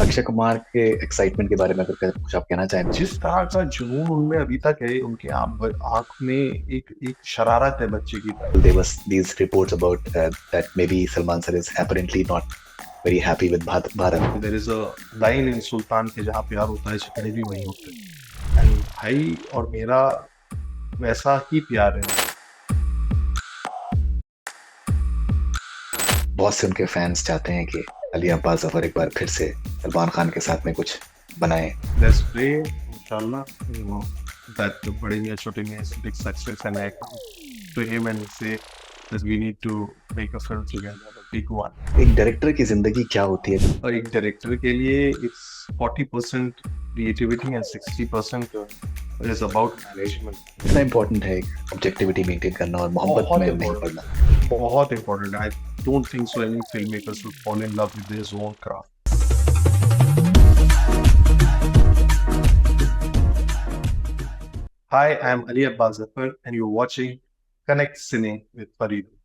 अक्षय कुमार के एक्साइटमेंट के बारे में अगर कुछ आप कहना चाहें तो। जिस तरह का जुनून उनमें अभी तक है, उनके आंख में एक एक शरारत है बच्चे की तरह। There was these reports about that maybe Salman sir is apparently not very happy with Bharat. There is a line in Sultan के, जहाँ प्यार होता है झगड़े भी वहीं होते हैं। एंड भाई और मेरा वैसा ही प्यार है। बहुत से उनके फैंस चाहते हैं कि अली अब्बास जफर एक बार फिर से सलमान खान के साथ में कुछ बनाए। लेट्स प्रे इंशाल्लाह, यू नो, दैट बड़े मियां छोटे मियां is a big success, and I come to him and say that we need to make a film together, a big one. एक डायरेक्टर की जिंदगी क्या होती है? और एक डायरेक्टर के लिए it's 40% creativity and 60% is about management. इतना इम्पोर्टेंट है ऑब्जेक्टिविटी मेंटेन करना और मोहब्बत बहुत में नहीं इम्पोर्टेंट पड़ना। है, बहुत इम्पोर्टेंट है। आई don't think so any film makers would fall in love with his own craft. Hi, I'm Ali Abbas Zafar, and you're watching Connect Cine with Faridoon.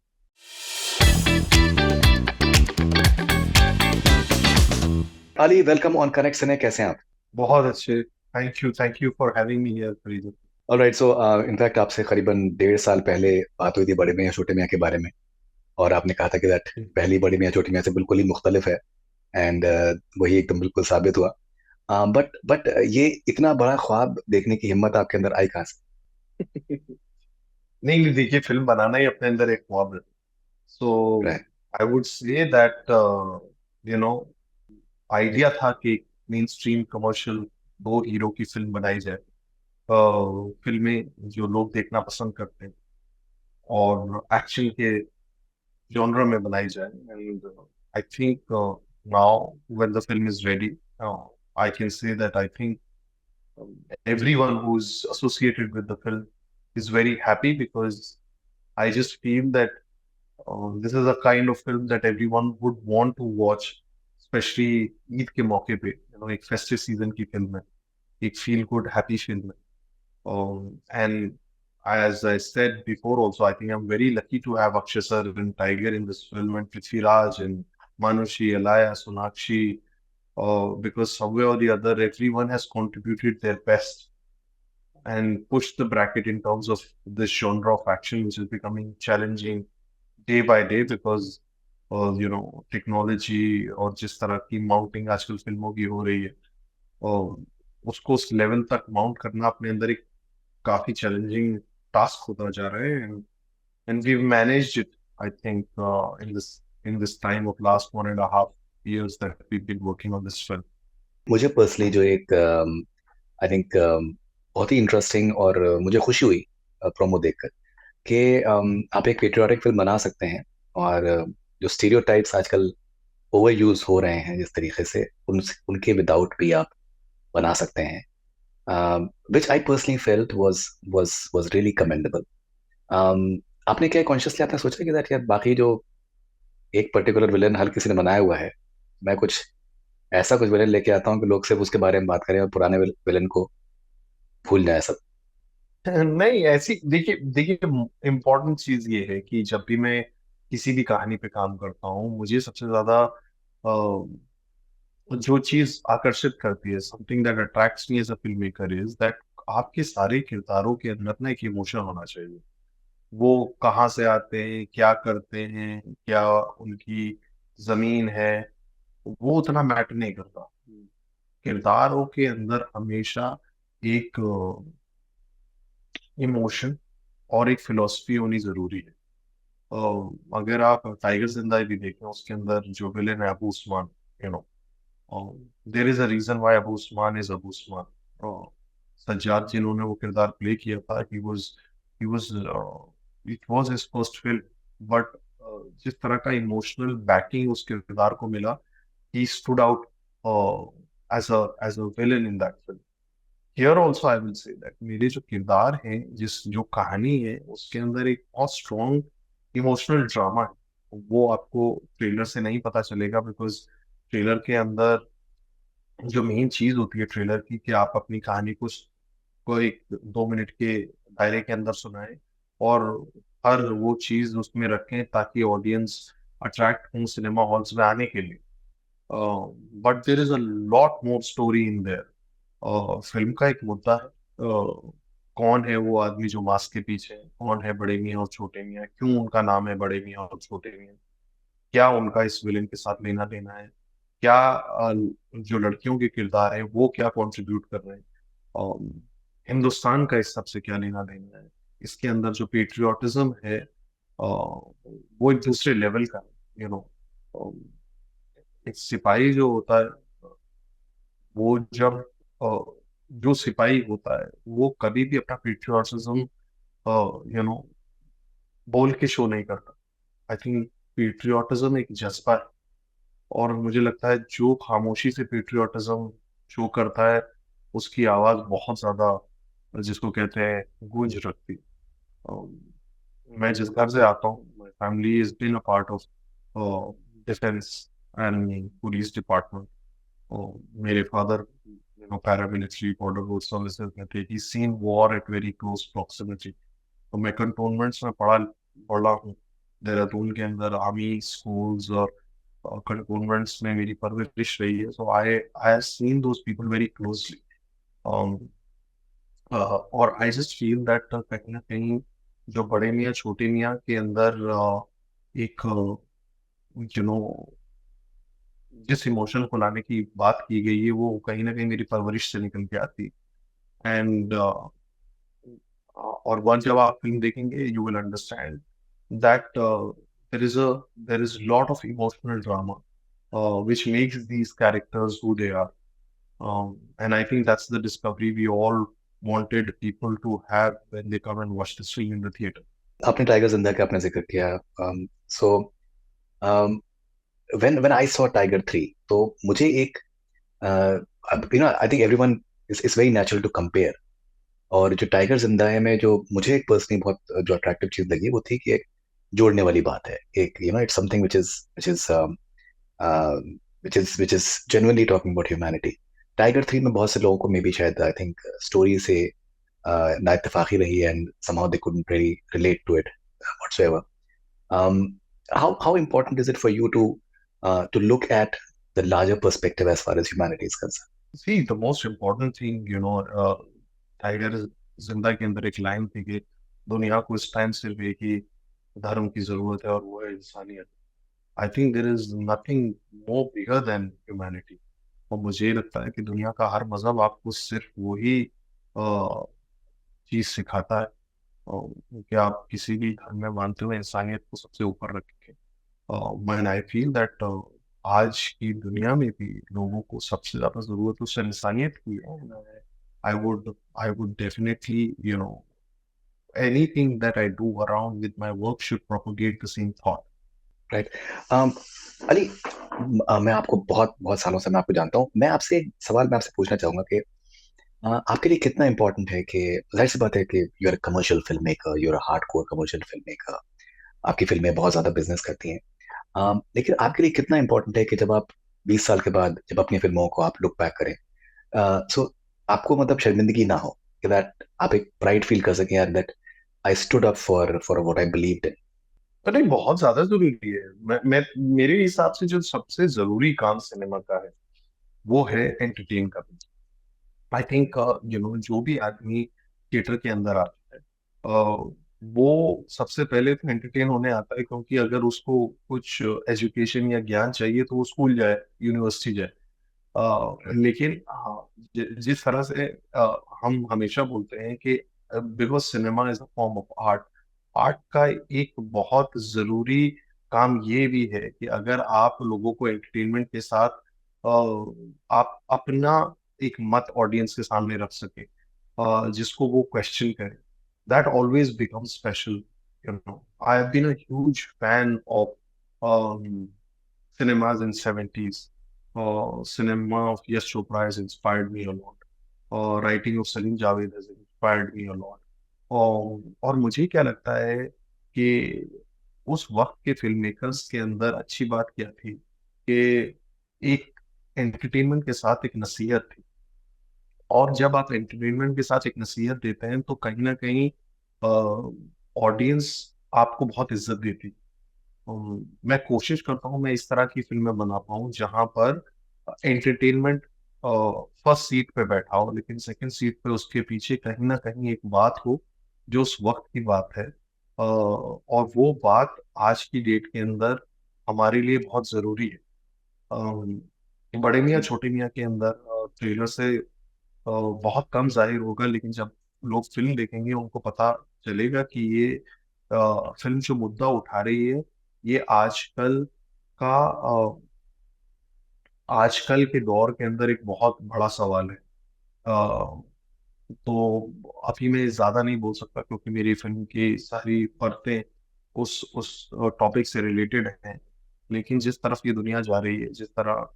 Ali, welcome on connect cine. कैसे हैं आप? बहुत अच्छे, thank you for having me here Faridoon. Alright, so in fact आपसे करीबन 1.5 साल पहले बात हुई थी बड़े मियाँ छोटे मियाँ के बारे में। और आपने कहा था कि दैट पहली बड़ी मियाँ छोटी मियाँ से बिल्कुल ही मुख्तलिफ है। एंड वही एकदम बिल्कुल साबित हुआ। बट ये इतना बड़ा ख्वाब देखने की हिम्मत आपके अंदर आई कहाँ से? नहीं नहीं, देखिए, फिल्म बनाना ही अपने अंदर एक ख्वाब है। सो Right. I would say that, you know, idea था कि मेन स्ट्रीम कमर्शियल दो हीरो की फिल्म बनाई जाए। फिल्में जो लोग देखना पसंद करते हैं और एक्शन के जॉनर में बनाई जाए। And I think now when the film is ready, I can say that I think everyone who's associated with the film is very happy, because I just feel that this is a kind of film that everyone would want to watch, especially Eid के मौके पे, एक festive season की film है, एक feel good happy film है। And as I said before, also, I think I'm very lucky to have Akshay sir and Tiger in this film, and Prithviraj and Manushi, Alaya, Sonakshi, because somewhere or the other, everyone has contributed their best and pushed the bracket in terms of this genre of action, which is becoming challenging day by day, because technology और जिस तरह की mounting आजकल फिल्मों की हो रही है, और उसको उस लेवल तक माउंट करना अपने अंदर एक काफी चैलेंजिंग टास्क होता जा रहा है। And we managed it, I think, in this time of last 1.5 years that we been working on this film. मुझे पर्सनली जो एक आई थिंक बहुत ही इंटरेस्टिंग और मुझे खुशी हुई प्रोमो देखकर कि आप एक पेट्रियाटिक फिल्म बना सकते हैं। और जो स्टीरियोटाइप्स आजकल ओवर यूज हो रहे हैं जिस तरीके से उनके विदाउट भी आप बना सकते हैं, which I personally felt was really commendable. आपने क्या कॉन्शियसली आपने सोचा कि दैट यार बाकी जो एक पर्टिकुलर विलन हर किसी ने बनाया हुआ है, मैं कुछ ऐसा कुछ विलन लेके आता हूँ कि लोग सिर्फ उसके बारे में बात करें और पुराने विलन को भूल जाए सब। नहीं, ऐसी, देखिए देखिए, इम्पोर्टेंट चीज ये है कि जब भी मैं किसी भी कहानी पे काम करता हूँ, मुझे सबसे ज्यादा जो चीज आकर्षित करती है, something that attracts me as a film maker, is that आपके सारे किरदारों के अंदर ना एक इमोशन होना चाहिए। वो कहाँ से आते हैं, क्या करते हैं, क्या उनकी जमीन है, वो उतना मैटर नहीं करता। किरदारों के अंदर हमेशा एक इमोशन और एक फिलॉसफी होनी जरूरी है। अगर आप टाइगर जिंदा भी देखें, उसके अंदर जो विलेन है Abu Usman, you know, there is a reason why Abu Usman is Abu Usman. Sajjad जिन्होंने वो किरदार प्ले किया था, he was it was his first film, but जिस तरह का इमोशनल बैकिंग उस किरदार को मिला, he stood out as a villain in that film. Here also I will say that मेरे जो किरदार हैं, जिस जो कहानी है, उसके अंदर एक बहुत स्ट्रॉन्ग इमोशनल ड्रामा है। वो आपको ट्रेलर से नहीं पता चलेगा, बिकॉज ट्रेलर के अंदर जो मेन चीज होती है ट्रेलर की, कि आप अपनी कहानी को एक 2 मिनट के दायरे के अंदर सुनाएं, और हर वो चीज उसमें रखें ताकि ऑडियंस अट्रैक्ट हो सिनेमा हॉल्स में आने के लिए। But there is a lot more story in their. Film का एक मुद्दा है, कौन है वो आदमी जो मास्क के पीछे है, कौन है बड़े मियाँ और छोटे मियाँ, क्यों उनका नाम है बड़े मियाँ और छोटे मियाँ, क्या उनका इस विलेन के साथ लेना देना है, क्या जो लड़कियों के किरदार है वो क्या कंट्रीब्यूट कर रहे हैं, हिंदुस्तान का इस सब से क्या लेना देना है। इसके अंदर जो पेट्रियोटिज्म है वो एक दूसरे लेवल का है, एक सिपाही जो होता है वो जब जो सिपाही होता है वो कभी भी अपना पेट्रियोटिज्म बोल के शो नहीं करता। आई थिंक पेट्रियोटिज्म एक जज्बा है, और मुझे लगता है जो खामोशी से पेट्रियोटिज्म शो करता है उसकी आवाज बहुत ज्यादा, जिसको कहते हैं, गूंज रखती है। मैं जिस घर से आता हूँ, my family is been a part of defence and police department. मेरे father paramilitary border road services में थे। He seen war at very close proximity. तो मैं कंटोनमेंट्स में पढ़ा पढ़ा हूँ, देहरादून के अंदर आर्मी स्कूल्स और कंटोनमेंट्स में मेरी परवरिश रही है। So I I have seen those people very closely. और आई जस्ट फील दैट कहीं ना कहीं जो बड़े मियाँ छोटे मियाँ के अंदर एक यू नो जिस इमोशन को लाने की बात की गई है वो कहीं ना कहीं मेरी परवरिश से निकल के आती है। एंड और वन जब आप फिल्म देखेंगे you will understand that there is lot of emotional drama which makes these characters who they are. And I think that's the discovery we all wanted people to have when they come and watch this film in the theater. आपने Tiger जिंदा का आपने जिक्र किया, so when I saw Tiger 3, तो मुझे एक I think everyone is very natural to compare. और जो टाइगर जिंदा है में जो मुझे एक पर्सनली बहुत जो अट्रैक्टिव चीज लगी वो थी कि एक जोड़ने वाली बात है, एक it's something which is genuinely talking about humanity. Tiger 3 में बहुत से लोगों को मे बी शायद आई थिंक स्टोरी से ना इत्तेफाकी रही है, and somehow they couldn't really relate to it whatsoever. Um, how important is it for you to look at the larger perspective as far as humanity is concerned? See, the most important thing, tiger जिंदा के अंदर एक line थी कि दुनिया को इस time सिर्फ एक ही धर्म की जरूरत है और वो है इंसानियत। I think there is nothing more bigger than humanity. और मुझे लगता है कि दुनिया का हर मजहब आपको सिर्फ वही चीज सिखाता है, कि आप किसी भी धर्म में मानते हुए इंसानियत को सबसे ऊपर रखें। मैन आई फील दैट आज की दुनिया में भी लोगों को सबसे ज्यादा जरूरत उस इंसानियत की है। I would I would definitely anything that I do around with my work should propagate the same thought. Right. Ali, मैं आपको बहुत बहुत सालों से मैं आपको जानता हूँ। मैं आपसे एक सवाल मैं आपसे पूछना चाहूंगा कि आपके लिए कितना इंपॉर्टेंट है कि जाहिर सी बात है कि you are commercial film maker, you are hard core commercial film maker, आपकी फिल्में बहुत ज्यादा बिजनेस करती हैं। लेकिन आपके लिए कितना इंपॉर्टेंट है कि जब आप 20 साल के बाद जब अपनी फिल्मों को आप लुक बैक करें, सो आपको मतलब शर्मिंदगी ना हो, कि दैट आप एक प्राइड फील कर सकें, यार that I stood up for what I believed in. तो नहीं, बहुत ज्यादा जरूरी है। मैं मेरे हिसाब से जो सबसे जरूरी काम सिनेमा का है वो है एंटरटेन करना। आई थिंक जो भी आदमी थिएटर के अंदर आता है वो सबसे पहले तो एंटरटेन होने आता है, क्योंकि अगर उसको कुछ एजुकेशन या ज्ञान चाहिए तो वो स्कूल जाए, यूनिवर्सिटी जाए। लेकिन हाँ, जिस तरह से हम हमेशा बोलते हैं कि because cinema is a form of art, art का एक बहुत जरूरी काम ये भी है कि अगर आप लोगों को एंटरटेनमेंट के साथ आप अपना एक मत ऑडियंस के सामने रख सके, जिसको वो क्वेश्चन करे, that always become special. I have been a huge fan of cinemas in 70s. Cinema of Yash Chopra has inspired me a lot. Writing of Salim Javed has inspired me a lot. और मुझे क्या लगता है कि उस वक्त के film makers के अंदर अच्छी बात क्या थी कि एक एंटरटेनमेंट के साथ एक नसीहत थी। और जब आप एंटरटेनमेंट के साथ एक नसीहत देते हैं तो कहीं ना कहीं ऑडियंस आपको बहुत इज्जत देती है। मैं कोशिश करता हूँ मैं इस तरह की फिल्में बना पाऊँ जहां पर एंटरटेनमेंट फर्स्ट सीट पे बैठा हो, लेकिन सेकंड सीट पे उसके पीछे कहीं ना कहीं एक बात हो जो उस वक्त की बात है, और वो बात आज की डेट के अंदर हमारे लिए बहुत जरूरी है। बड़े मियाँ छोटे मियाँ के अंदर ट्रेलर से बहुत कम जाहिर होगा, लेकिन जब लोग फिल्म देखेंगे उनको पता चलेगा कि ये फिल्म जो मुद्दा उठा रही है ये का आजकल के दौर के अंदर एक बहुत बड़ा सवाल है। तो अभी मैं ज्यादा नहीं बोल सकता क्योंकि मेरी फिल्म की सारी परतें उस टॉपिक से रिलेटेड हैं, लेकिन जिस तरफ ये दुनिया जा रही है, जिस तरह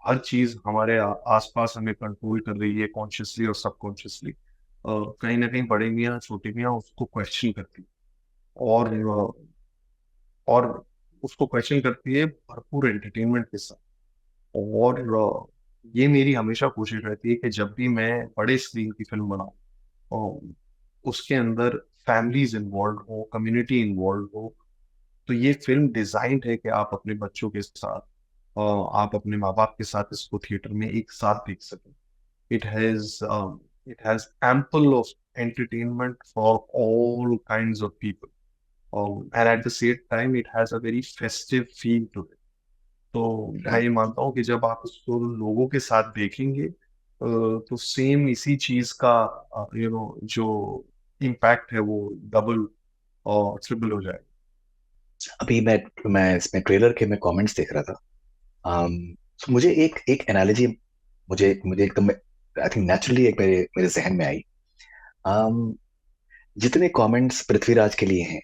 हर चीज हमारे आसपास हमें कंट्रोल कर रही है कॉन्शियसली और सबकॉन्शियसली, कहीं ना कहीं बड़े मियाँ छोटे मियाँ उसको क्वेश्चन करती है। और उसको क्वेश्चन करती है भरपूर एंटरटेनमेंट के साथ। और ये मेरी हमेशा कोशिश रहती है कि जब भी मैं बड़े स्क्रीन की फिल्म बनाऊं और उसके अंदर फैमिलीज इन्वॉल्व हो, कम्युनिटी इन्वॉल्व हो, तो ये फिल्म डिजाइंड है कि आप अपने बच्चों के साथ, आप अपने माँ बाप के साथ इसको थिएटर में एक साथ देख सकें। It has it has ample of entertainment for all kinds of people, and at the same time it has a very festive feel to it. तो मैं ये मानता हूँ कि जब आप उसको लोगों के साथ देखेंगे, तो सेम इसी चीज का जो इम्पैक्ट है वो डबल और ट्रिपल हो जाएगा। अभी मैं इसमें ट्रेलर के मैं कमेंट्स देख रहा था। so मुझे एक एक एनालॉजी, मुझे मुझे एकदम आई थिंक नेचुरली एक मेरे मेरे जहन में आई। um, जितने कमेंट्स पृथ्वीराज के लिए हैं,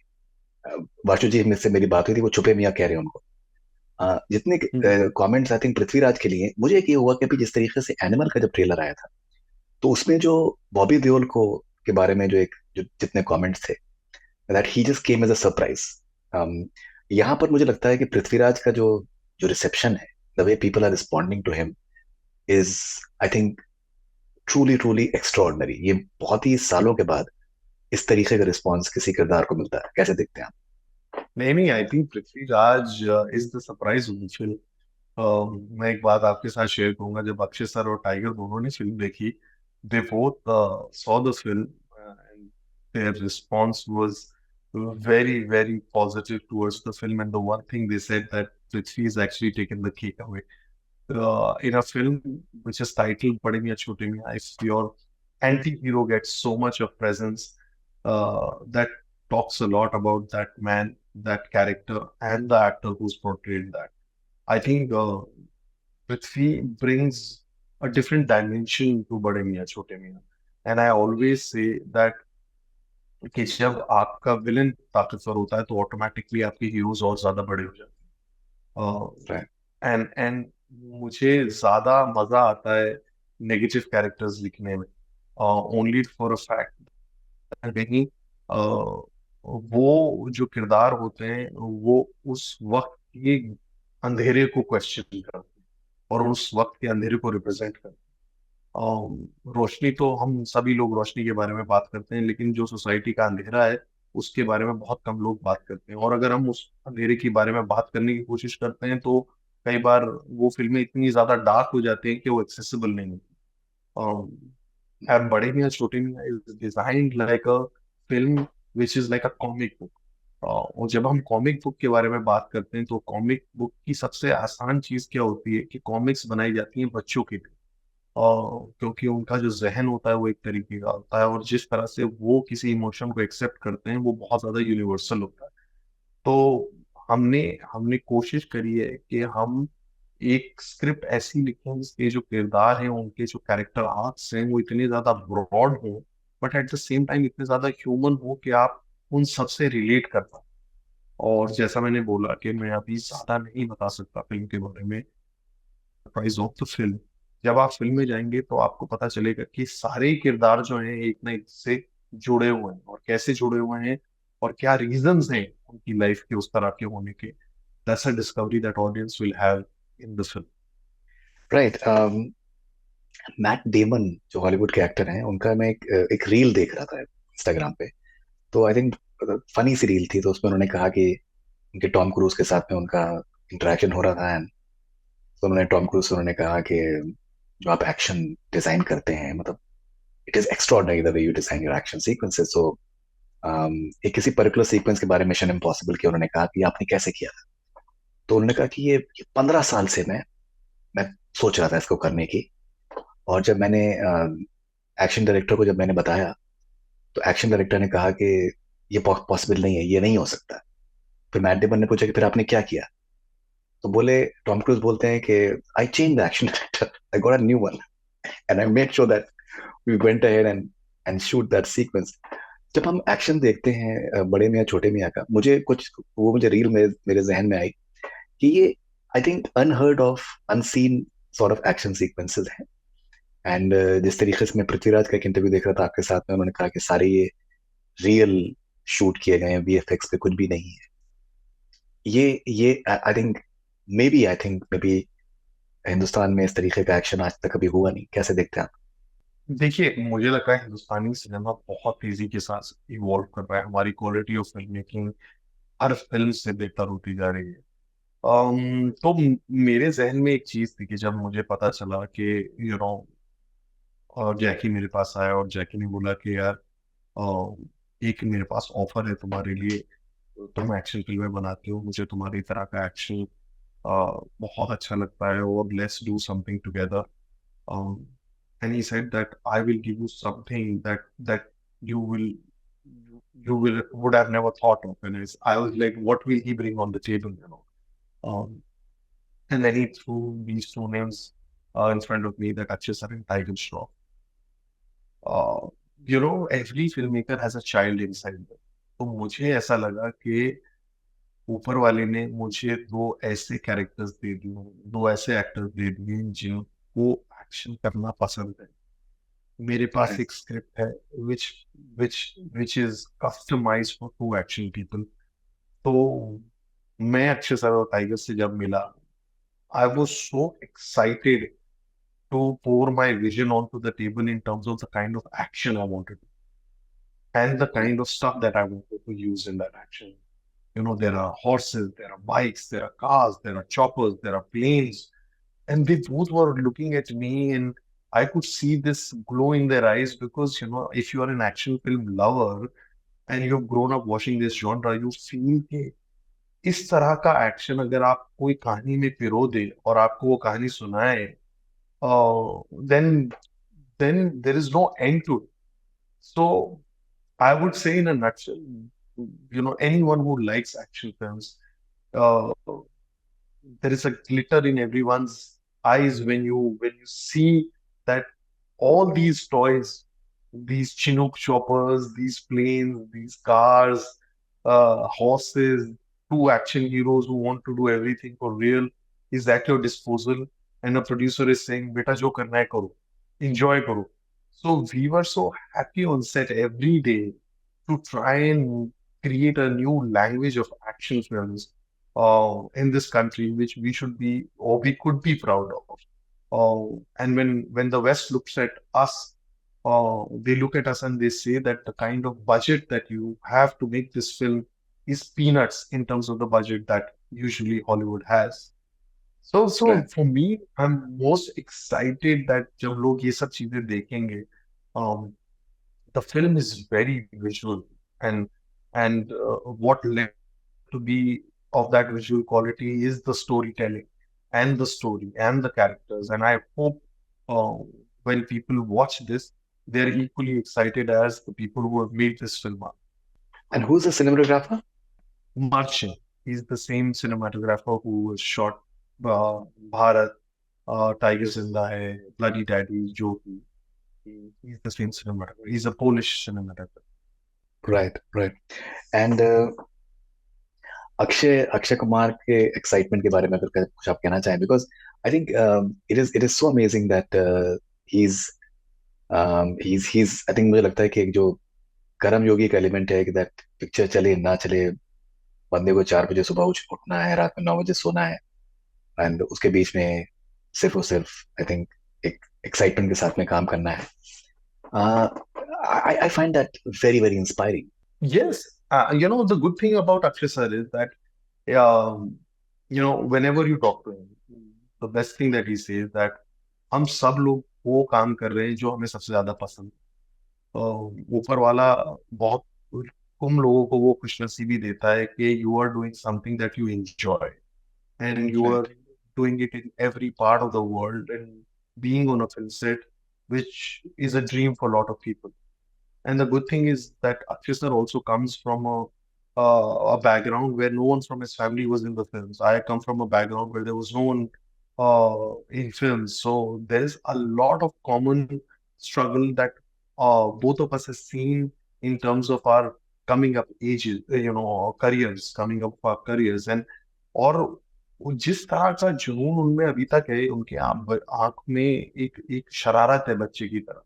वाशु जी में से मेरी बात हुई थी, वो छुपे मियाँ कह रहे हैं उनको। जितने हम्म। कमेंट्स आई थिंक पृथ्वीराज के लिए, मुझे एक ये हुआ कि अभी जिस तरीके से एनिमल का जब ट्रेलर आया था, तो उसमें जो बॉबी देओल को के बारे में जो जितने कमेंट्स थे, that he just came as a surprise. यहाँ पर मुझे लगता है कि पृथ्वीराज का जो जो रिसेप्शन है, the way people are responding to him is, I think, truly truly extraordinary. ये बहुत ही सालों के बाद इस तरीके का रिस्पॉन्स किसी किरदार को मिलता है। कैसे देखते हैं आप? नहीं नहीं, I think Prithviraj is the surprise of the film. मैं एक बात आपके साथ शेयर करूंगा, जब अक्षय सर और टाइगर दोनों ने फिल्म देखी, they both saw the film and there response was very very positive towards the film, and the one thing they said that Prithvi has actually taken the cake away in a film which is titled Bade Miyan Chote Miyan. If your anti-hero gets so much of presence, that talks a lot about that man, that character, and the actor who's portrayed that. I think Prithvi brings a different dimension to Bade Miyan Chote Miyan. And I always say that कि जब आपका villain ताकतवर होता है तो automatically आपके heroes और ज्यादा बड़े हो जाते Right. हैं। एंड मुझे ज्यादा मजा आता है नेगेटिव कैरेक्टर्स लिखने में, ओनली फॉर अ फैक्ट कहीं वो जो किरदार होते हैं वो उस वक्त के अंधेरे को क्वेश्चन करते हैं और उस वक्त के अंधेरे को रिप्रेजेंट करते हैं। रोशनी तो हम सभी लोग रोशनी के बारे में बात करते हैं, लेकिन जो सोसाइटी का अंधेरा है उसके बारे में बहुत कम लोग बात करते हैं, और अगर हम उस अंधेरे के बारे में बात करने की कोशिश करते हैं तो कई बार वो फिल्में इतनी ज्यादा डार्क हो जाती हैं कि वो एक्सेसिबल नहीं होती। अब बड़े मियाँ छोटे मियाँ is designed like a film which is like a comic book. और जब हम कॉमिक बुक के बारे में बात करते हैं तो कॉमिक बुक की सबसे आसान चीज क्या होती है कि कॉमिक्स बनाई जाती हैं बच्चों के लिए, क्योंकि उनका जो जहन होता है वो एक तरीके का होता है, और जिस तरह से वो किसी इमोशन को एक्सेप्ट करते हैं वो बहुत ज्यादा यूनिवर्सल होता है। तो हमने हमने कोशिश करी है कि हम एक स्क्रिप्ट ऐसी लिखें जिसके जो किरदार हैं, उनके जो कैरेक्टर आर्क्स हैं, वो इतने ज्यादा ब्रॉड हो but at the same time इतने ज्यादा ह्यूमन हो कि आप उन सबसे रिलेट कर पाए। और जैसा मैंने बोला कि मैं अभी ज्यादा नहीं बता सकता फिल्म के बारे में, प्राइस ऑफ द फिल्म। जब आप फिल्म में जाएंगे तो आपको पता चलेगा कि सारे ही किरदार जो हैं एक ना एक से जुड़े हुए हैं, और कैसे जुड़े हुए हैं और क्या रीजंस हैं उनकी लाइफ के उस तरह के होने के। That's a discovery that audience will have in the film. Right. Matt Damon जो हॉलीवुड के एक्टर हैं, उनका मैं एक रील देख रहा था इंस्टाग्राम पे। तो आई थिंक फनी सी रील थी, तो उसमें उन्होंने कहा कि उनके टॉम क्रूज के साथ में उनका इंटरेक्शन हो रहा था। एंड तो उन्होंने टॉम क्रूज से उन्होंने कहा कि जो आप एक्शन डिजाइन करते हैं, मतलब it is extraordinary the way you design your action sequences. So एक किसी पर्टिकुलर सीक्वेंस के बारे में मिशन इम्पॉसिबल के उन्होंने कहा कि आपने कैसे किया था। तो उन्होंने कहा कि ये 15 साल से मैं सोच रहा था इसको करने की। और जब मैंने एक्शन डायरेक्टर को जब मैंने बताया, तो एक्शन डायरेक्टर ने कहा कि ये पॉसिबल नहीं है, ये नहीं हो सकता। फिर मैट डेमन ने पूछा कि फिर आपने क्या किया। तो बोले, टॉम क्रूज बोलते हैं कि I change the action director, I got a new one and I made sure that we went ahead and shoot that sequence. जब हम एक्शन देखते हैं बड़े मियाँ छोटे मियाँ का, मुझे कुछ वो मुझे रील मेरे जहन में आई कि ये I think unheard of, unseen sort of action sequences हैं। एंड जिस तरीके से मैं पृथ्वीराज का एक इंटरव्यू देख रहा था आपके साथ में, उन्होंने कहा कि सारे ये रियल शूट किए गए हैं, वीएफएक्स पे कुछ भी नहीं है। ये I think may be Hindustan में इस तरीके का एक्शन आज तक कभी हुआ नहीं। कैसे देखते हैं आप? देखिए, मुझे लगता है हिंदुस्तानी सिनेमा बहुत तेजी के साथ इवॉल्व कर रहा है। हमारी quality of film making her film से बेहतर होती जा रही है। तो मेरे जहन में एक चीज थी कि जब मुझे पता चला कि यू नो और जैकी मेरे पास आया और जैकी ने बोला कि यार एक मेरे पास ऑफर है तुम्हारे लिए, तुम एक्शन फिल्में बनाते हो, मुझे तुम्हारी तरह का एक्शन बहुत अच्छा लगता है, और let's do something together. And he said that I will give you something that you will you will would have never thought of. And I was like, what will he bring on the table, you know? Um, and then he threw these two names in front of me, that Akshay and Tiger Shroff. Every filmmaker has a child inside them. तो मुझे ऐसा लगा कि ऊपर वाले ने मुझे दो ऐसे कैरेक्टर्स दे दिए, दो ऐसे एक्टर्स दे दिए जिनको एक्शन करना पसंद है। मेरे पास Right. एक स्क्रिप्ट है which which which is customized for two action people। तो मैं अक्षय सर और टाइगर से जब मिला, I was so excited to pour my vision onto the table in terms of the kind of action I wanted and the kind of stuff that I wanted to use in that action. There are horses, there are bikes, there are cars, there are choppers, there are planes, and they both were looking at me, and I could see this glow in their eyes because, if you are an action film lover and you've grown up watching this genre, you feel कि इस तरह का action अगर आप कोई कहानी में पिरो दे और आपको वो कहानी सुनाए, then there is no end to it. So I would say in a nutshell, anyone who likes action films, uh, there is a glitter in everyone's eyes when you see that all these toys, these Chinook choppers, these planes, these cars, horses, two action heroes who want to do everything for real is at your disposal, and a producer is saying, "Beta jo karna hai karo, enjoy karo." So we were so happy on set every day to try and create a new language of action films in this country, which we should be or we could be proud of. And when the West looks at us, they look at us and they say that the kind of budget that you have to make this film is peanuts in terms of the budget that usually Hollywood has. So Right. for me, I'm most excited that जब लोग ये सब चीजें देखेंगे, um, the film is very visual, and what led to be of that visual quality is the storytelling and the story and the characters. And I hope uh, when people watch this, they're equally excited as the people who have made this film up. And who's the cinematographer? Marchin, he's the same cinematographer who has shot Bharat, Tiger Zinda Hai, Bloody Daddy, Jyoti. He's the same cinematographer. He's a Polish cinematographer. Right, right. And Akshay Kumar के excitement के बारे में अगर कुछ आप कहना चाहें, because I think it is so amazing that he is I think मुझे लगता है कि एक जो कर्म योगी का एलिमेंट है कि दैट पिक्चर चले ना चले, बंदे को 4 बजे सुबह उठना है, रात में 9 बजे सोना है, एंड उसके बीच में सिर्फ और सिर्फ आई थिंक एक एक्साइटमेंट के साथ में काम करना है। I find that very very inspiring. Yes, the good thing about Akshay sir is that whenever you talk to him, the best thing that he says that हम सब लोग वो काम कर रहे हैं जो हमें सबसे ज्यादा पसंद है। ऊपर वाला बहुत कम लोगों को वो खुशनसीबी देता है कि you are doing something that you enjoy and you Right. are doing it in every part of the world and being on a film set, which is a dream for a lot of people. And the good thing is that Akshay sir also comes from a background where no one from his family was in the films. I come from a background where there was no one in films. So there's a lot of common struggle that both of us have seen in terms of our coming up ages, our careers, coming up our careers. And और जिस तरह का जुनून उनमें अभी तक है, उनके आंख में एक एक शरारत है बच्चे की तरह.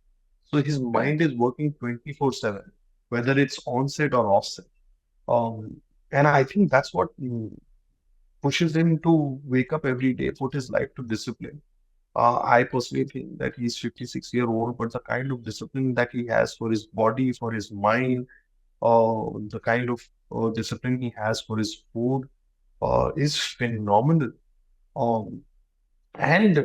So his Right. mind is working 24/7, whether it's on set or off set. And I think that's what pushes him to wake up every day, put his life to discipline. I personally think that he's 56-year-old, but the kind of discipline that he has for his body, for his mind, the kind of discipline he has for his food is phenomenal. Um, and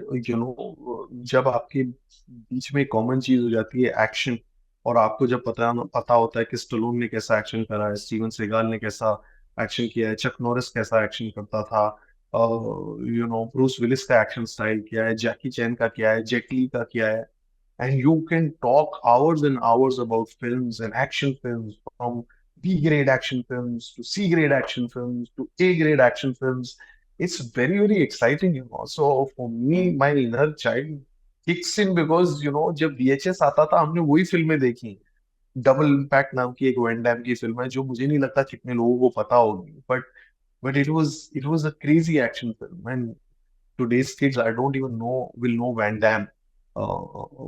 जब आपके बीच में common चीज हो जाती है action, और आपको जब पता होता है कि स्टलोन ने कैसा एक्शन करा है, स्टीवन सेगाल ने कैसा एक्शन किया है, चक नॉरिस कैसा एक्शन करता था, ब्रूस विलिस का एक्शन स्टाइल क्या है, जैकी चैन का क्या है, जेट ली का क्या है, and you can talk hours and hours about films and action films, from B grade action films to C grade action films to A grade action films. It's very, very exciting, So for me, Mm. my inner child kicks in because, जब VHS आता था हमने वही फिल्में देखी. Double impact नाम की एक वैन डैम की फिल्म है जो मुझे नहीं लगता कितने लोगों को पता होगी, but it was a crazy action film. And today's kids, I don't even know, will know Van Damme.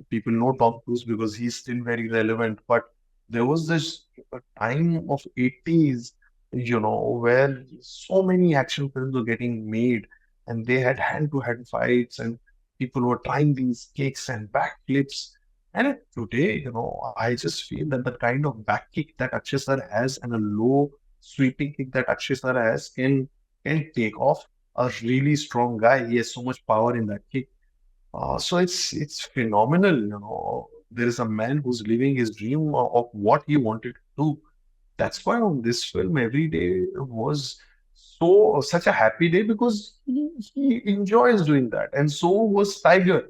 People know Tom Cruise because he's still very relevant. But there was this time of 80s, where so many action films were getting made, and they had hand-to-hand fights, and people were trying these kicks and backflips. And today, I just feel that the kind of back kick that Akshay sir has and a low sweeping kick that Akshay sir has can take off a really strong guy. He has so much power in that kick. So it's phenomenal. There is a man who's living his dream of what he wanted to do. That's why on this film every day was such a happy day because he enjoys doing that, and so was Tiger.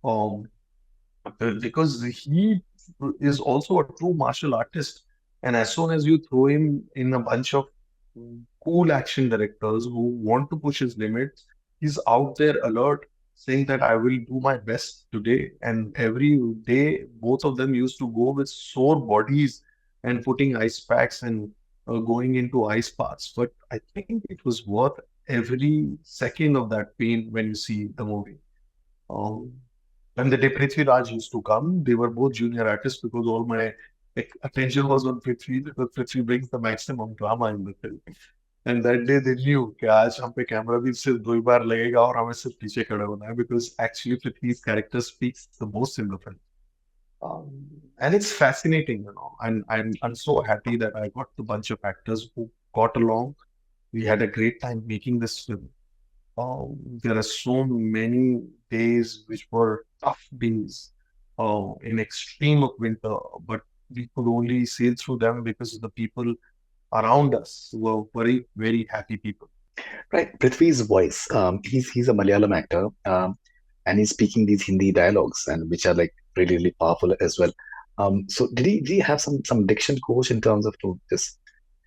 Um, because he is also a true martial artist. And as soon as you throw him in a bunch of cool action directors who want to push his limits, he's out there alert, saying that I will do my best today. And every day, both of them used to go with sore bodies and putting ice packs and going into ice baths. But I think it was worth every second of that pain when you see the movie. Um, and the day Prithviraj used to come, they were both junior artists because all my attention was on Prithvi because Prithvi brings the maximum drama in the film. And that day they knew कि आज हम पे camera भी सिर्फ 2 ही बार लगेगा और हमें सिर्फ पीछे खड़े होना है because actually Prithvi's character speaks the most in the film. And it's fascinating, and I'm so happy that I got the bunch of actors who got along. We had a great time making this film. There are so many days which were tough days in extreme of winter, but we could only sail through them because the people around us were very, very happy people. Right. Prithvi's voice. He's a Malayalam actor, and he's speaking these Hindi dialogues, and which are like really really powerful as well. So did he have some diction coach in terms of just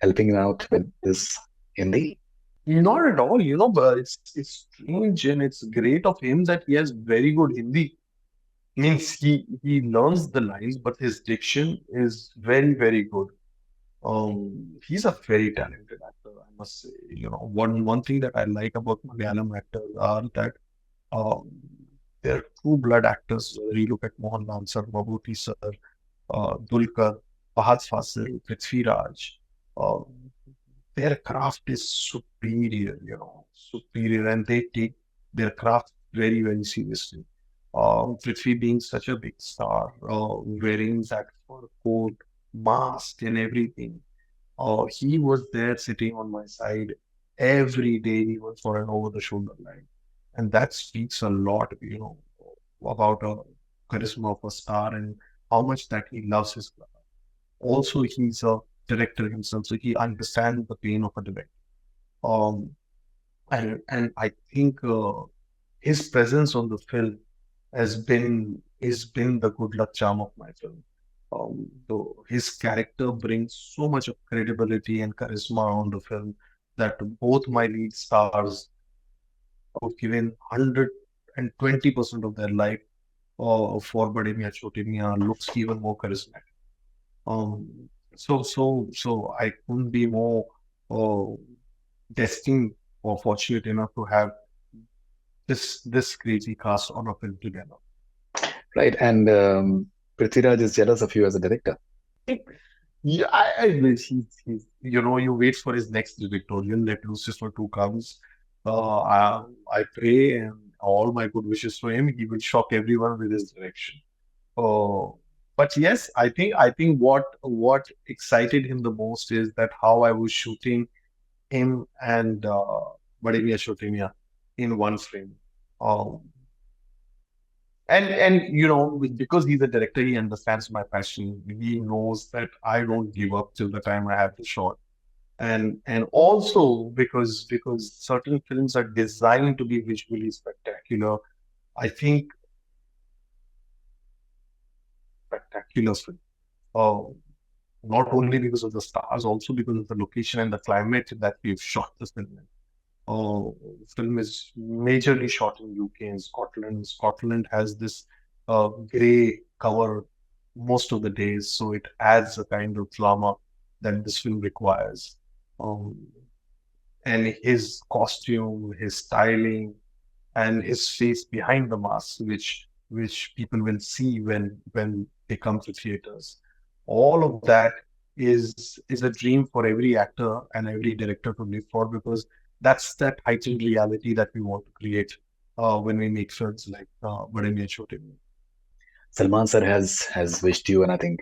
helping him out with this Hindi? Not at all, but it's strange and it's great of him that he has very good Hindi. Means he learns the lines, but his diction is very, very good. He's a very talented actor, I must say. One thing that I like about Malayalam actors are that um, they're true blood actors. Whether you look at Mohanlal sir, Mammootty sir, Dulkar, Fahad Fasil, Prithviraj, uh, their craft is superior, superior, and they take their craft very, very seriously. Prithvi being such a big star, wearing that fur coat, mask, and everything. He was there sitting on my side, Every day he was for an over-the-shoulder line. And that speaks a lot, about a charisma of a star and how much that he loves his craft. Also, he's a director himself, so he understands the pain of a director. Um, and I think his presence on the film has been the good luck charm of my film. Though his character brings so much of credibility and charisma on the film that both my lead stars have given 120% of their life for Bade Miyan Chote Miyan looks even more charismatic. So I couldn't be more uh, destined or fortunate enough to have this crazy cast on a film together. Right, and Prithviraj is jealous of you as a director. Yeah, you wait for his next directorial, Let Lucifer 2 comes. I pray and all my good wishes for him. He will shock everyone with his direction. But yes, I think what excited him the most is that how I was shooting him and Vladimir Shotimia in one frame. Um, and because he's a director, he understands my passion. He knows that I don't give up till the time I have the shot. And also because certain films are designed to be visually spectacular, I think spectacular film. Uh, Not only because of the stars, also because of the location and the climate that we've shot the film in. Film is majorly shot in UK and Scotland. Scotland has this grey cover most of the days, so it adds a kind of drama that this film requires. Um, and his costume, his styling, and his face behind the mask, which people will see when they come to theaters. All of that is a dream for every actor and every director to live for, because that's that heightened reality that we want to create when we make films like Bade Miyan Chote Miyan. Salman sir has wished you, and I think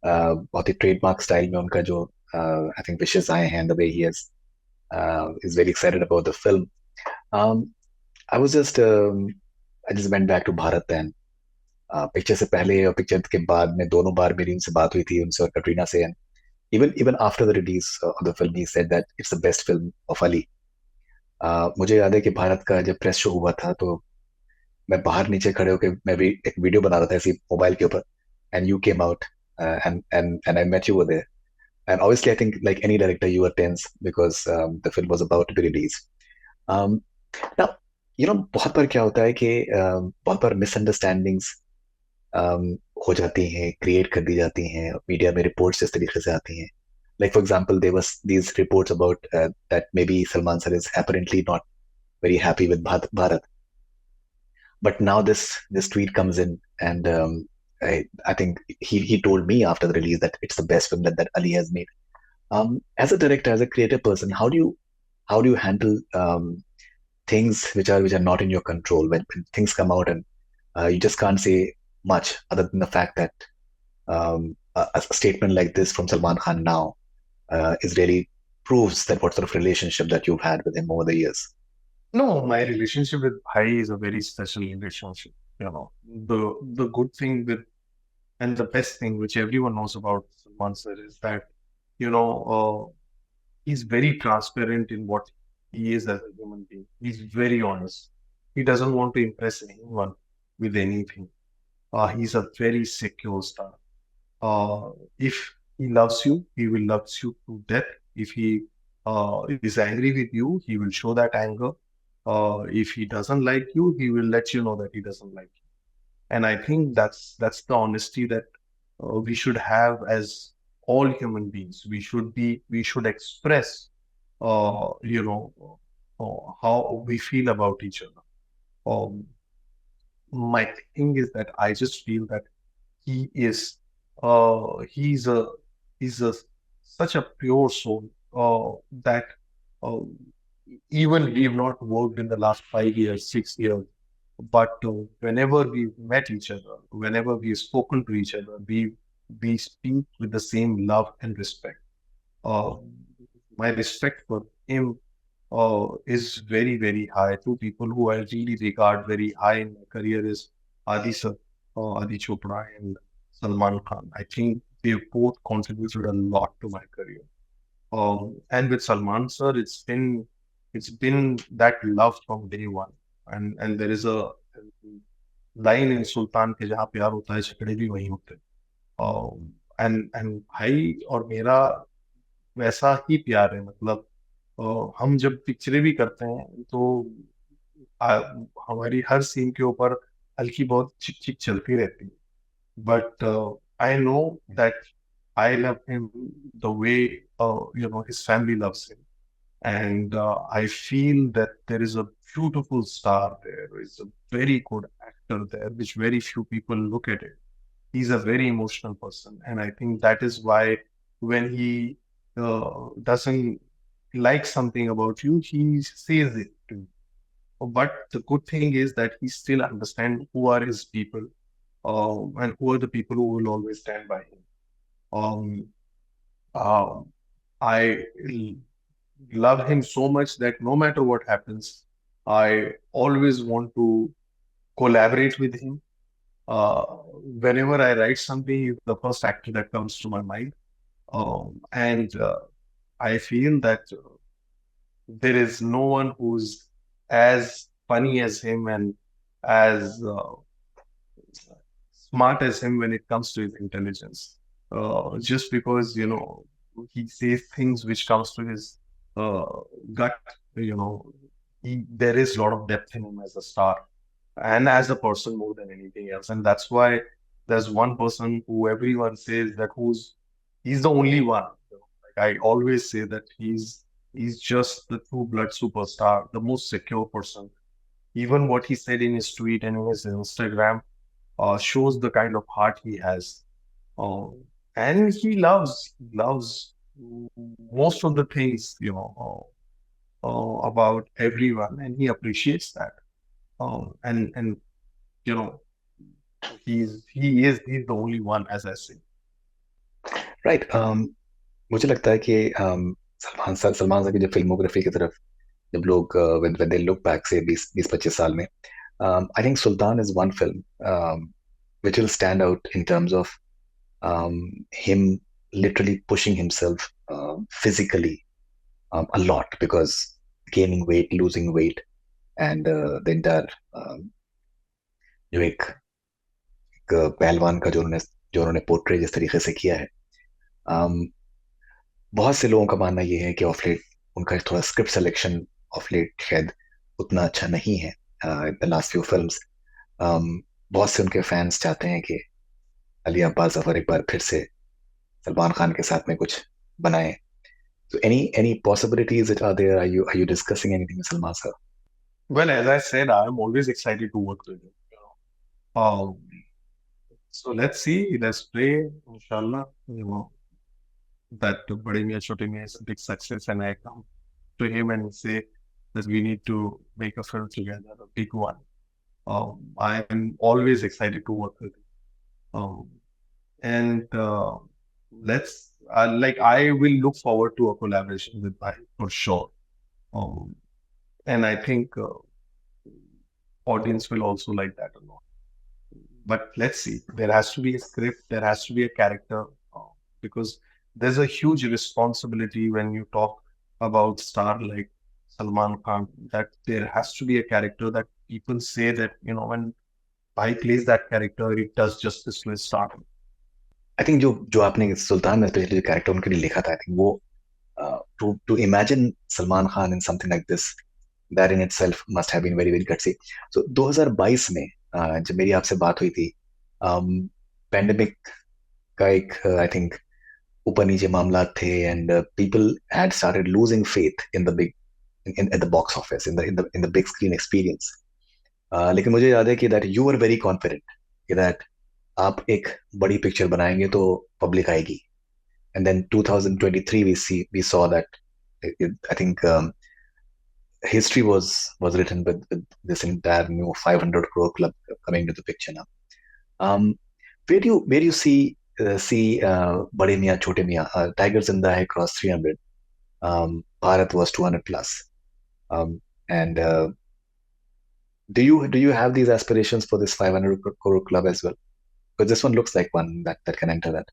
बहुत ही trademark style में उनका जो I think wishes आए हैं, the way he is very excited about the film. Um, I was just I just went back to Bharat, and picture से पहले और picture के बाद में दोनों बार मेरी उनसे बात हुई थी, उनसे और कटरीना से, and even after the release of the film he said that it's the best film of Ali. मुझे याद है कि भारत का जब प्रेस शो हुआ था तो मैं बाहर नीचे खड़े होकर मैं भी एक वीडियो बना रहा था ऐसी मोबाइल के ऊपर, and you came out, and I met you over there, and obviously I think like any director you were tense because the film was about to be released. um, now बहुत बार क्या होता है कि बहुत बार misunderstandings हो जाती हैं, create कर दी जाती हैं, मीडिया में रिपोर्ट्स इस तरीके से आती हैं. Like for example, there was these reports about that maybe Salman sir is apparently not very happy with Bharat. But now this tweet comes in, and I think he told me after the release that it's the best film that Ali has made. As a director, as a creative person, how do you handle things which are not in your control when things come out and you just can't say much other than the fact that a statement like this from Salman Khan now is really proves that what sort of relationship that you've had with him over the years. No, my relationship with Bhai is a very special relationship. The good thing with and the best thing which everyone knows about Salman sir is that you know he's very transparent in what he is as a human being. He's very honest. He doesn't want to impress anyone with anything. He's a very secure star. If he loves you, he will love you to death. If he is angry with you, he will show that anger. If he doesn't like you, he will let you know that he doesn't like you. And I think that's the honesty that we should have as all human beings. We should express, how we feel about each other. Um, my thing is that I just feel that he is, he's a such a pure soul that uh, even we've not worked in the last 5 years, 6 years, but whenever we've met each other, whenever we've spoken to each other, we speak with the same love and respect. Uh, my respect for him is very, very high. Two people who I really regard very high in my career is Adi sir, Adi Chopra and Salman Khan. I think they both contributed a lot to my career. And with Salman sir, it's been that love from day one. And there is a line in Sultan के जहाँ प्यार होता है झगड़े भी वहीं होते हैं and भाई और मेरा वैसा ही प्यार है मतलब हम जब पिक्चरें भी करते हैं तो आ, हमारी हर सीन के ऊपर हल्की बहुत चिक चिक चलती रहती है but I know that I love him the way his family loves him and I feel that there is a beautiful star there. Is a very good actor there, which very few people look at it. He's a very emotional person, and I think that is why when he doesn't like something about you, he says it to you. But the good thing is that he still understands who are his people, and who are the people who will always stand by him. Um, uh, I love him so much that no matter what happens, I always want to collaborate with him. Uh, Whenever I write something, he's the first actor that comes to my mind. And I feel that there is no one who's as funny as him and as smart as him when it comes to his intelligence. Just because he says things which comes to his uh, gut. You know, there is a lot of depth in him as a star and as a person more than anything else. And that's why there's one person who everyone says that he's the only one. Like I always say that he's just the true blood superstar, the most secure person. Even what he said in his tweet and in his Instagram shows the kind of heart he has. Um, and he loves most of the things, about everyone, and he appreciates that. And you know, he's the only one, as I say. Right मुझे लगता है कि सलमान साहब की जब filmography की तरफ जब लोग when they look back से 20-25 साल में I think Sultan is one film which will stand out in terms of him literally pushing himself physically a lot because gaining weight, losing weight, and the entire जो एक पहलवान का जो उन्होंने portray जिस तरीके से किया है बहुत से लोगों का मानना ये है कि ऑफ लेट उनका थोड़ा स्क्रिप्ट सिलेक्शन ऑफ लेट शायद उतना अच्छा नहीं है द लास्ट फ्यू फिल्म्स बहुत से उनके फैंस चाहते हैं कि अली अब्बास जफर एक बार फिर से सलमान खान के साथ में कुछ बनाए. So any possibilities that are there? Are you discussing anything with Salman sir? Well, as I said, I'm always excited to work with him. Um, so let's see, let's pray, inshallah, that Bade Miyan Chote Miyan is a big success, and I come to him and say that we need to make a film together, a big one. I am always excited to work with him. And let's like I will look forward to a collaboration with Bhai for sure. And I think audience will also like that a lot. But let's see. There has to be a script. There has to be a character because there's a huge responsibility when you talk about star like Salman Khan. That there has to be a character that people say that when Bhai plays that character, it does justice to his star. I think जो आपने सुल्तान में specially जो character उनके लिए लिखा था, I think वो to imagine Salman Khan in something like this, that in itself must have been very very gutsy. So 2022 में जब मेरी आपसे बात हुई थी, पैंडेमिक का एक I think ऊपर नीचे मामला थे, and people had started losing faith in the big at the box office, in the big screen experience. लेकिन मुझे याद है कि that you were very confident कि that आप एक बड़ी पिक्चर बनाएंगे तो पब्लिक आएगी. And then 2023 we saw that I think history was written with this entire new 500 crore club coming to the picture now. Where do you see Bade Miyan Chote Miyan? Tiger Zinda hai crossed 300. Bharat was 200 plus. And do you have these aspirations for this 500 crore club as well? Because this one looks like one that can enter that.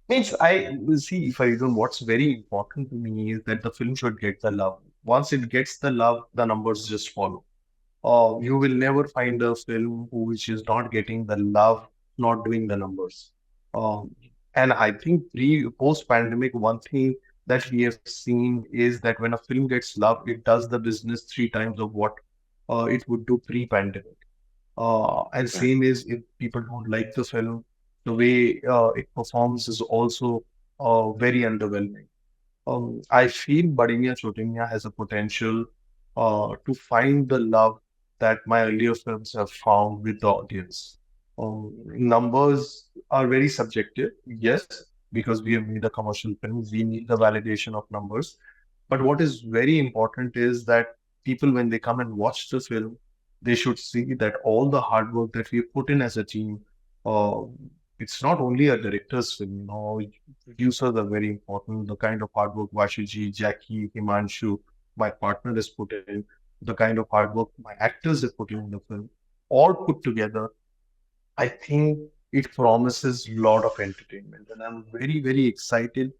Means I see, if I don't, what's very important to me is that the film should get the love. Once it gets the love, the numbers just follow. You will never find a film which is not getting the love, not doing the numbers. Um, and I think post pandemic, one thing that we have seen is that when a film gets love, it does the business three times of what it would do pre-pandemic. And Right. same is if people don't like the film, the way it performs is also very underwhelming. I feel Badimiya Chotimya has a potential to find the love that my earlier films have found with the audience. Numbers are very subjective, yes, because we have made a commercial film, we need the validation of numbers. But what is very important is that people, when they come and watch the film, they should see that all the hard work that we put in as a team, uh, it's not only a director's film, producers are very important. The kind of hard work Vashuji, Jackie, Himanshu, my partner has put in, the kind of hard work my actors have put in the film, all put together, I think it promises a lot of entertainment. And I'm very, very excited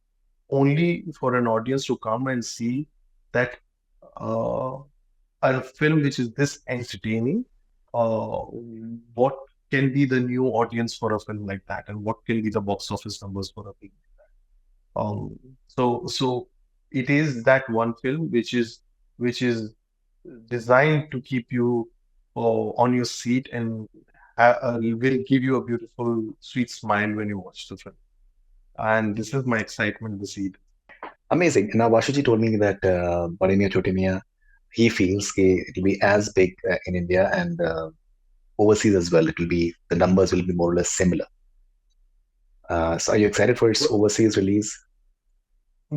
only for an audience to come and see that uh, a film which is this entertaining, uh, what can be the new audience for a film like that, and what can be the box office numbers for a film. Um, so it is that one film which is designed to keep you on your seat and will give you a beautiful, sweet smile when you watch the film. And this is my excitement this evening. Amazing. Now, Vashuji told me that Bade Miyan Chote Miyan, he feels it will be as big in India and overseas as well. It will be the numbers will be more or less similar. So, are you excited for its overseas release?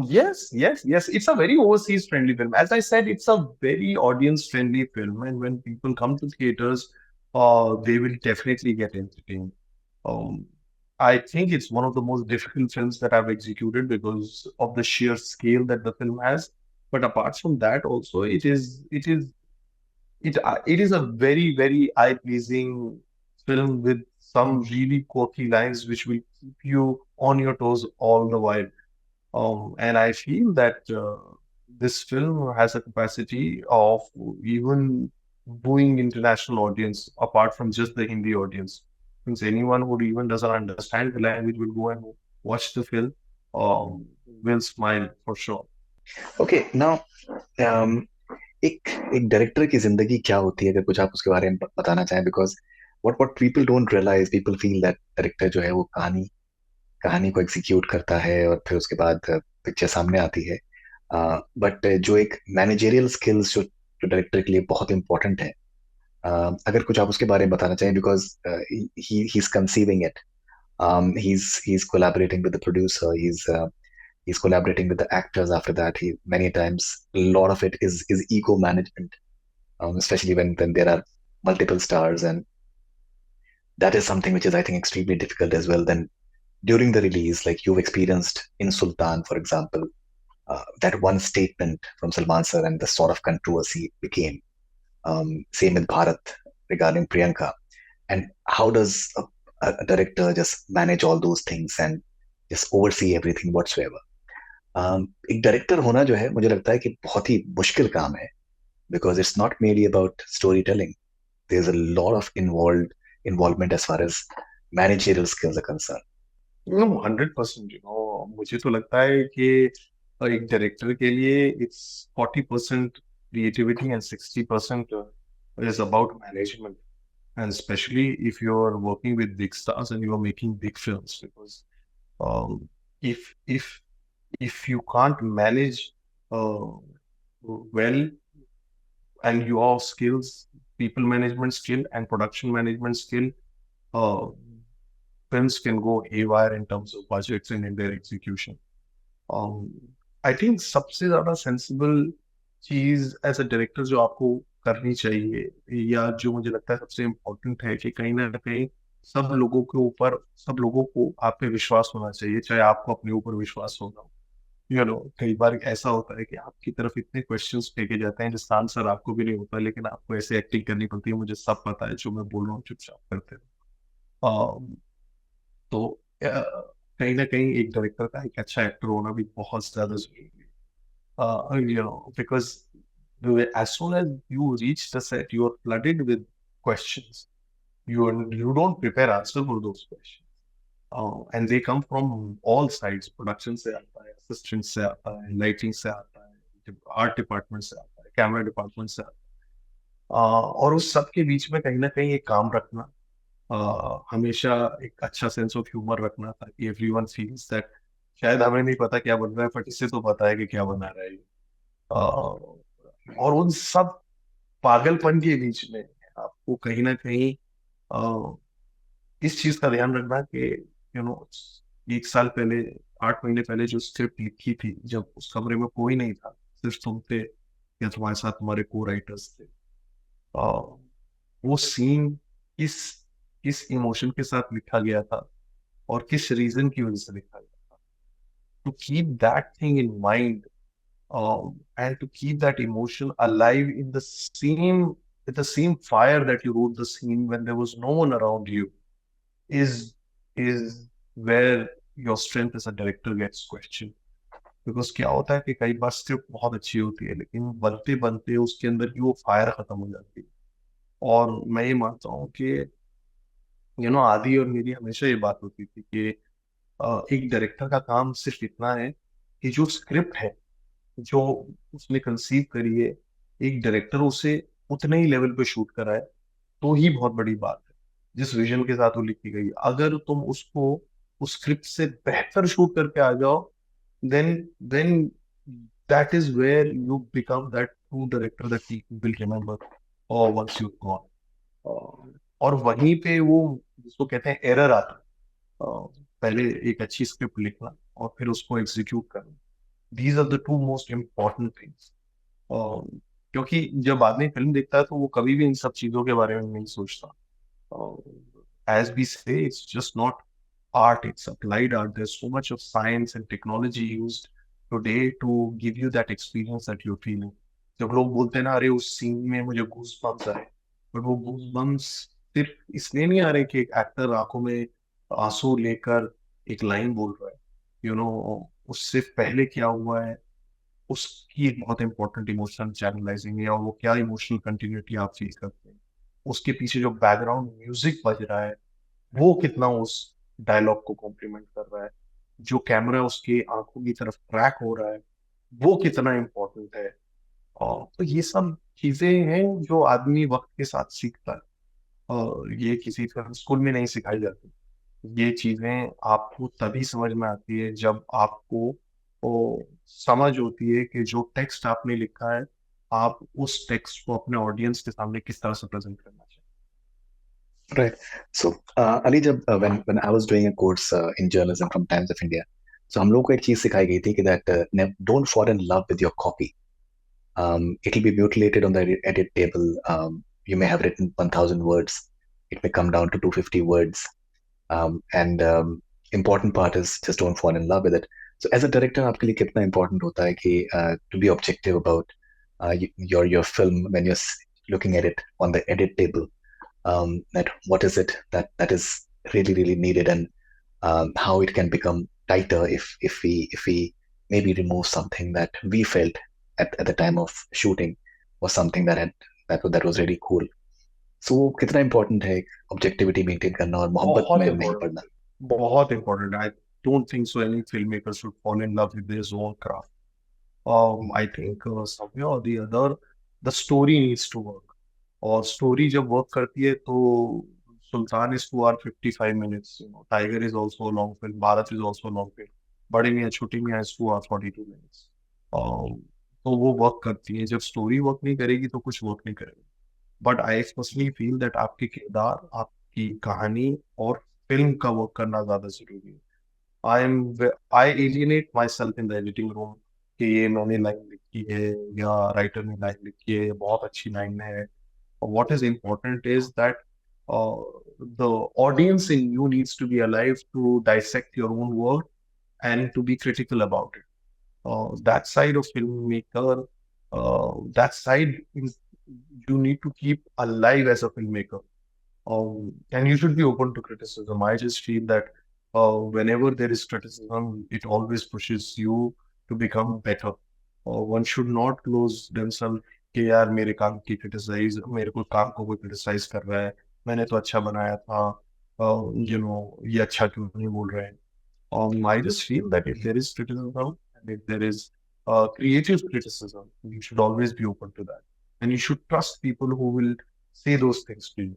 Yes, yes, yes. It's a very overseas friendly film. As I said, it's a very audience friendly film. And when people come to theaters, they will definitely get entertained. Um, I think it's one of the most difficult films that I've executed because of the sheer scale that the film has. But apart from that, also, it is a very, very eye-pleasing film with some really quirky lines which will keep you on your toes all the while. And I feel that this film has a capacity of even wooing international audience apart from just the Hindi audience. Since anyone who even doesn't understand the language will go and watch the film, will smile for sure. Okay, now एक एक director की जिंदगी क्या होती है, अगर कुछ आप उसके बारे में बताना चाहें, because what people don't realise, people feel that director जो है वो कहानी कहानी को एग्जीक्यूट करता है और फिर उसके बाद पिक्चर सामने आती है। बट जो एक मैनेजेरियल स्किल्स जो डायरेक्टर के लिए बहुत इंपॉर्टेंट है, अगर कुछ आप उसके बारे में बताना चाहें, because he is conceiving it, he's collaborating with the producer, he's collaborating with the actors after that. He many times a lot of it is ego management, especially when there are multiple stars, and that is something which is, I think, extremely difficult as well. Then during the release, like you've experienced in Sultan, for example, that one statement from Salman sir and the sort of controversy it became. Same with Bharat regarding Priyanka. And how does a director just manage all those things and just oversee everything whatsoever? एक director होना जो है, मुझे लगता है कि बहुत ही मुश्किल काम है, because it's not merely about storytelling. There's a lot of involvement as far as managerial skills are concerned. 100%, मुझे तो लगता है कि एक डायरेक्टर के लिए it's 40% creativity and 60% is about management. And especially if you're working with big stars and you're making big films, because um, if you can't manage uh, well, and your skills, people management skill and production management skill, uh, films can go haywire in terms of budgets and in their execution. um, I think सबसे ज्यादा sensible चीज as a director जो आपको करनी चाहिए, या जो मुझे लगता है सबसे इम्पोर्टेंट है, कि कहीं ना कहीं सब लोगों को आप पे विश्वास होना चाहिए, चाहे आपको अपने ऊपर विश्वास होगा। कई बार ऐसा होता है कि आपकी तरफ इतने क्वेश्चंस फेंके जाते हैं जिसका आंसर आपको भी नहीं होता, लेकिन आपको ऐसे एक्टिंग करनी पड़ती है, मुझे सब पता है, जो मैं बोल रहा हूँ चुपचाप करते रहो। तो कहीं ना कहीं एक डायरेक्टर का एक अच्छा एक्टर होना भी बहुत ज्यादा जरूरी है, because as soon as you reach the set, you are flooded with questions. You don't prepare answer for those questions. And they come from all sides. Production से आता है, assistant से आता है, lighting से आता है, art department से आता है, camera department से आता है। और उस सब के बीच में कहीं ना कहीं एक काम रखना, हमेशा एक अच्छा सेंस ऑफ ह्यूमर रखना, ताकि एवरीवन फील्स दैट शायद हमें नहीं पता क्या बन रहा है, बट इससे तो पता है कि क्या बना रहा है ये। और उन सब पागलपन के बीच में आपको कहीं ना कहीं इस चीज का ध्यान रखना कि एक साल पहले, 8 महीने पहले जो स्क्रिप्ट लिखी थी, जब उस कमरे में कोई नहीं था, सिर्फ तुम थे या तुम्हारे साथ तुम्हारे को राइटर्स थे, वो सीन किस किस इमोशन के साथ लिखा गया था और किस रीजन की वजह से लिखा गया था, to keep that thing in mind, and to keep that emotion alive in the same with the same fire that you wrote the scene when there was no one around you, is is where your strength as a director gets questioned. Because क्या होता है कि कई बार script बहुत अच्छी होती है, लेकिन बनते बनते उसके अंदर की वो फायर खत्म हो जाती है। और मैं ये मानता हूँ कि आदि और मेरी हमेशा ये बात होती थी कि एक डायरेक्टर का काम सिर्फ इतना है कि जो स्क्रिप्ट है, जो उसने कंसीव करी है, एक डायरेक्टर उसे उतने ही लेवल पे शूट कराए, तो ही बहुत बड़ी बात है। जिस विजन के साथ वो लिखी गई, अगर तुम उसको उस स्क्रिप्ट से बेहतर शूट करके आ जाओ, then then that is where you become that true director that people will remember और वंस यू गॉन। और वहीं पे वो जिसको कहते हैं एरर आता है, पहले एक अच्छी स्क्रिप्ट लिखना और फिर उसको एग्जीक्यूट करना। These are the two most important things. क्योंकि जब आदमी फिल्म देखता है तो वो कभी भी इन सब चीजों के बारे में नहीं सोचता। As we say, it's just not art, it's applied art. There's so much of science and technology used today to give you that experience that you're feeling. जब लोग बोलते हैं ना, अरे उस सीन में मुझे गूस बम्स आए, बट वो गूस बम्स सिर्फ इसलिए नहीं आ रहे कि एक एक्टर आंखों में आंसू लेकर एक लाइन बोल रहा है। उससे पहले क्या हुआ है, उसकी एक बहुत इंपॉर्टेंट इमोशनल चैनलाइजिंग है, और वो क्या इमोशनल कंटिन्यूटी आप फील करते हैं, उसके पीछे जो बैकग्राउंड म्यूजिक बज रहा है वो कितना उस डायलॉग को कॉम्प्लीमेंट कर रहा है, जो कैमरा उसके आंखों की तरफ ट्रैक हो रहा है वो कितना इम्पोर्टेंट है। और तो ये सब चीजें हैं जो आदमी वक्त के साथ सीखता है, और ये किसी फिल्म स्कूल में नहीं सिखाई जाती। ये चीजें आपको तभी समझ में आती है जब आपको वो समझ होती है कि जो टेक्स्ट आपने लिखा है, आप उस टेक्स्ट को अपने ऑडियंस के सामने किस तरह से प्रेजेंट करना चाहिए। Right. So, Ali, जब when I was doing a course in journalism from Times of India, so हम लोगों को एक चीज सिखाई गई थी कि that don't fall in love with your copy. It will be mutilated on the edit table. You may have written 1,000 words. It may come down to 250 words. And important part is just don't fall in love with it. So as a director, आपके लिए कितना important होता है कि to be objective about your film when you're looking at it on the edit table. That what is it that is really needed, and how it can become tighter if we maybe remove something that we felt at the time of shooting was something that was really cool. So कितना important है objectivity maintain करना और मोहब्बत बहुत में नहीं पड़ना. Important, बहुत important. I don't think so any film maker should fall in love with his own craft. I think somewhere or the other the story needs to work, और स्टोरी जब वर्क करती है तो Sultan is 2 hours 55 minutes, Tiger is also long film, Bharat is also long film, Bade Miyan छोटी मियां is 2 hours 42 minutes। तो वो work करती है। जब स्टोरी वर्क नहीं करेगी तो कुछ वर्क नहीं करेगा। But I personally feel that आपके किरदार, आपकी कहानी और फिल्म का वर्क करना ज्यादा जरूरी है। I am I alienate my self in the editing room कि ये मैंने लाइन लिखी है या राइटर ने लाइन लिखी है, ये बहुत अच्छी लाइन है। What is important is that the audience in you needs to be alive to dissect your own work and to be critical about it. That side of filmmaker, that side is you need to keep alive as a filmmaker. And you should be open to criticism. I just feel that whenever there is criticism, it always pushes you to become better. One should not close themselves कि यार मेरे काम की criticise मेरे को काम को कोई क्रिटिसाइज कर रहा है, मैंने तो अच्छा बनाया था, ये अच्छा क्यों नहीं बोल रहे हैं. I just feel that if there is criticism and if there is creative criticism, you should always be open to that. And you should trust people who will say those things to you.